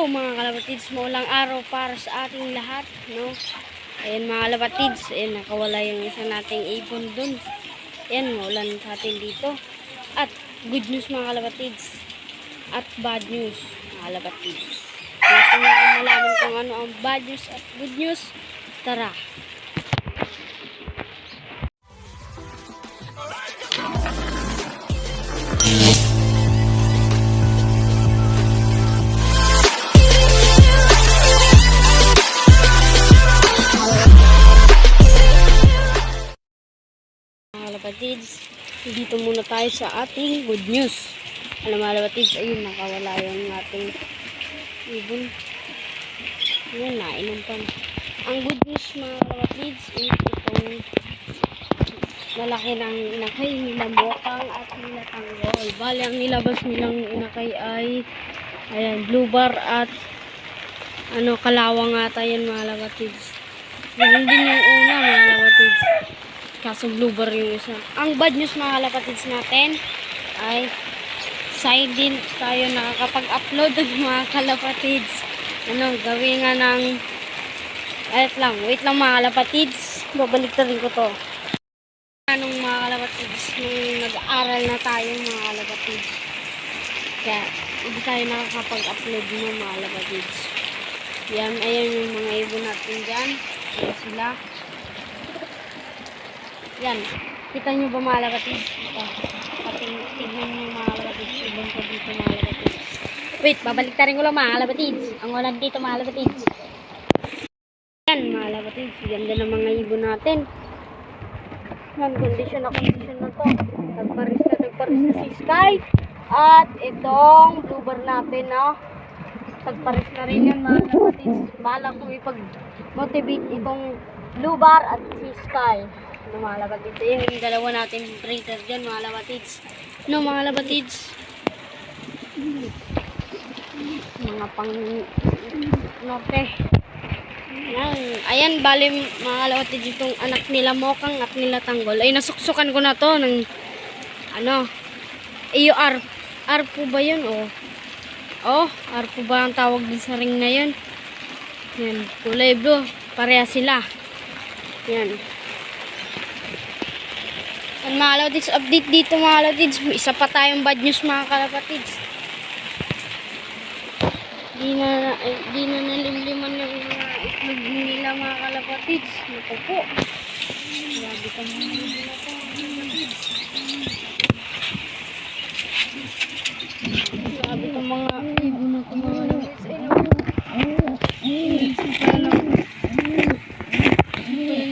mga kalapatids, maulang araw para sa ating lahat, no? Ayan mga kalapatids, ayan nakawala yung isa nating ibon dun. Ayan, maulan sa atin dito. At good news mga kalapatids. At bad news mga kalapatids. Gusto nyo malaman kung ano ang bad news at good news? Tara! Kalapatids, dito muna tayo sa ating good news. Alam mga kalapatids, ayun, nakawala yung ating ibon. Ayan, nainom pa. Ang good news mga kalapatids, itong lalaki ng inakay nila Mokang at nila Tanggol. Bali, ang nilabas nilang inakay ay ayan, blue bar at kalawang ata yan mga kalapatids. Ganun din yung una mga kalapatids. Kaso blue bar yung isa. Ang bad news mga kalapatids natin ay silent tayo nakakapag-upload mga kalapatids. Gawin nga ng wait lang mga kalapatids. Babalik na rin ko to. Anong mga kalapatids nung nag-aaral na tayo mga kalapatids. Kaya hindi tayo nakakapag-upload mga kalapatids. Yan, ayan yung mga ibon natin dyan. Ayan sila. Yan. Kita nyo ba mga kalapatids? Tignan nyo mga kalapatids. Ibon ko dito mga kalapatids. Wait, babalik na rin ko lang mga kalapatids. Ang ulan dito mga kalapatids. Yan mga kalapatids. Ganda ng mga ibon natin. Yan, condition na to. Nagparis na si Sky. At itong blue bar natin, no? Nagparis na rin yan mga kalapatids. Bahala kong ipag-motivate itong blue bar at si Sky. Mga kalapatids, ayun yung dalawa natin breeder dyan mga kalapatids. Mga kalapatids, mga pang norte. Ayan, bali mga kalapatids, itong anak nila Mokang at nila Tanggol ay nasuksukan ko na to ng AUR. R po ba yun? R po ba ang tawag din sa ring na yun? Yan, kulay blue, pareha sila. Yan. Mga kalapatids, update dito mga kalapatids. Isa pa tayong bad news mga kalapatids. Di na nalimliman yung mga itlog nila mga kalapatids. Ito po. Grabe ka mga ibon na ito. Grabe ka mga ibon na ito mga kalapatids.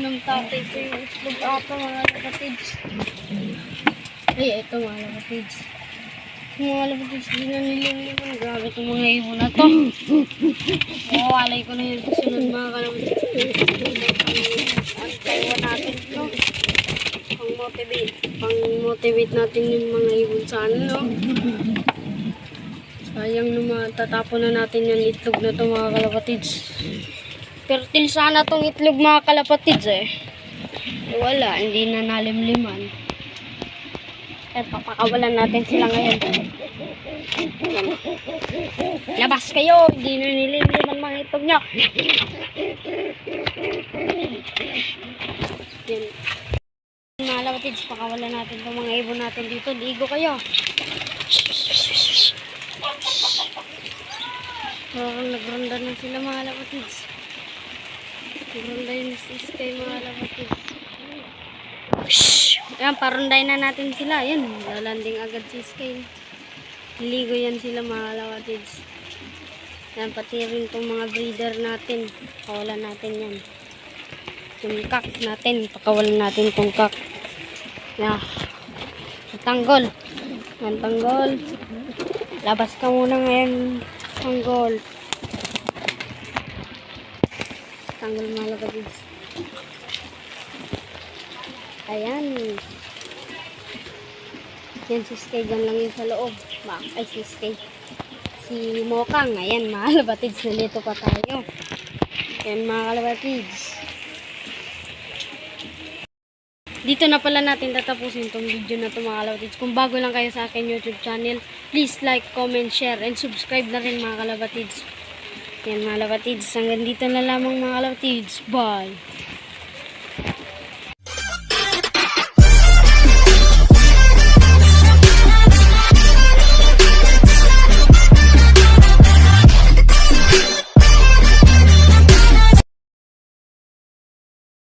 Ng tatay ko yung itlog ata mga kalapatids. Ay, ito mga kalapatids. Mga kalapatids, di na nililiman. Grabe itong mga ibon na to. Walay ko na yun sa sunod mga kalapatids. Ang taiwan natin, no? Pang-motivate natin yung mga ibon sana, no? Sayang naman, tatapon na natin yung itlog na to mga kalapatids. Fertile sana tong itlog mga kalapatids wala, hindi na nalimliman. At papakawalan natin sila ngayon. Yan. Labas kayo, hindi na nilimliman mga itlog nyo. Yan. Mga kalapatids, pakawalan natin itong mga ibon natin dito. Ligo kayo. Nagronda na sila mga kalapatids. Parunday na si Sky mga kalapatids. Ayan, parunday na natin sila. Ayan, lalanding agad si Sky. Ligo yan sila mga kalapatids. Ayan, pati rin itong mga breeder natin. Pakawalan natin yan. Yung kak natin, pakawalan natin itong kak. Ayan, Tanggol. Ayan, Tanggol. Labas ka muna ngayon, Tanggol. Tanggol mga kalapatids. Ayan. Yan si Sky, dyan lang yun sa loob. Ay, si Sky. Si Mokang. Ayan mga kalapatids, nalito pa tayo. Ayan mga kalapatids. Dito na pala natin tatapusin itong video na ito mga kalapatids. Kung bago lang kayo sa akin YouTube channel, please like, comment, share, and subscribe na rin mga kalapatids. Yan mga kalapatids, hanggang dito na lamang mga kalapatids. Bye!